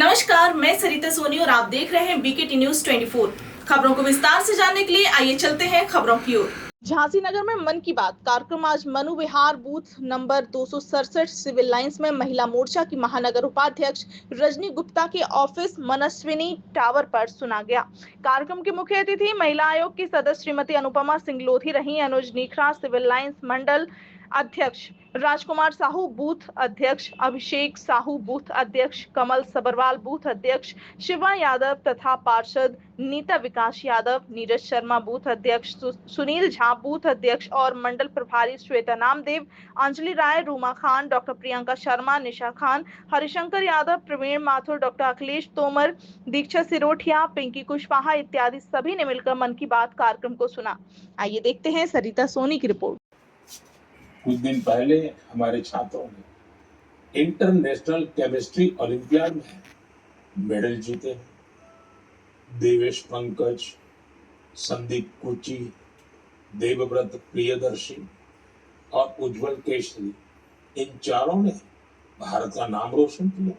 नमस्कार, मैं सरिता सोनी और आप देख रहे हैं बीकेटी न्यूज 24। खबरों को विस्तार से जानने के लिए आइए चलते हैं खबरों की ओर। झांसी नगर में मन की बात कार्यक्रम आज मनु विहार बूथ नंबर 267 सिविल लाइंस में महिला मोर्चा की महानगर उपाध्यक्ष रजनी गुप्ता के ऑफिस मनस्विनी टावर पर सुना गया। कार्यक्रम के मुख्य अतिथि महिला आयोग की सदस्य श्रीमती अनुपमा सिंह लोधी रही। अनुज नीखरा सिविल लाइंस मंडल अध्यक्ष, राजकुमार साहू बूथ अध्यक्ष, अभिषेक साहू बूथ अध्यक्ष, कमल सबरवाल बूथ अध्यक्ष, शिवा यादव तथा पार्षद नीता विकास यादव, नीरज शर्मा बूथ अध्यक्ष, सुनील झा बूथ अध्यक्ष और मंडल प्रभारी श्वेता नामदेव, अंजलि राय, रूमा खान, डॉक्टर प्रियंका शर्मा, निशा खान, हरिशंकर यादव, प्रवीण माथुर, डॉक्टर अखिलेश तोमर, दीक्षा सिरोठिया, पिंकी कुशवाहा इत्यादि सभी ने मिलकर मन की बात कार्यक्रम को सुना। आइए देखते हैं सरिता सोनी की रिपोर्ट। कुछ दिन पहले हमारे छात्रों ने इंटरनेशनल केमिस्ट्री ओलंपियाड में मेडल जीते। देवेश पंकज, संदीप कुची, देवव्रत प्रियदर्शी और उज्जवल केशरी, इन चारों ने भारत का नाम रोशन किया।